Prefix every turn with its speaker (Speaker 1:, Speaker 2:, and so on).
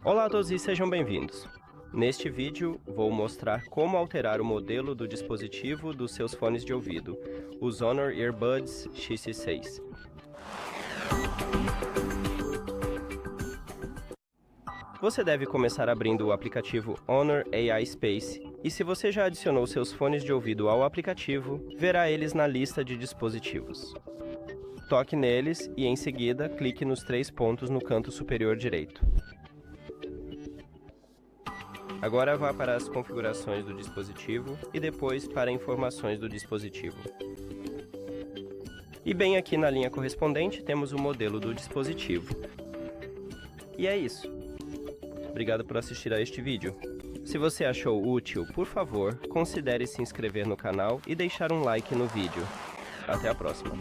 Speaker 1: Olá a todos e sejam bem-vindos. Neste vídeo, vou mostrar como alterar o modelo do dispositivo dos seus fones de ouvido, os HONOR Earbuds X6. Você deve começar abrindo o aplicativo HONOR AI Space, e se você já adicionou seus fones de ouvido ao aplicativo, verá eles na lista de dispositivos. Toque neles e, em seguida, clique nos 3 pontos no canto superior direito. Agora vá para as configurações do dispositivo e depois para informações do dispositivo. E bem aqui na linha correspondente temos o modelo do dispositivo. E é isso. Obrigado por assistir a este vídeo. Se você achou útil, por favor, considere se inscrever no canal e deixar um like no vídeo. Até a próxima!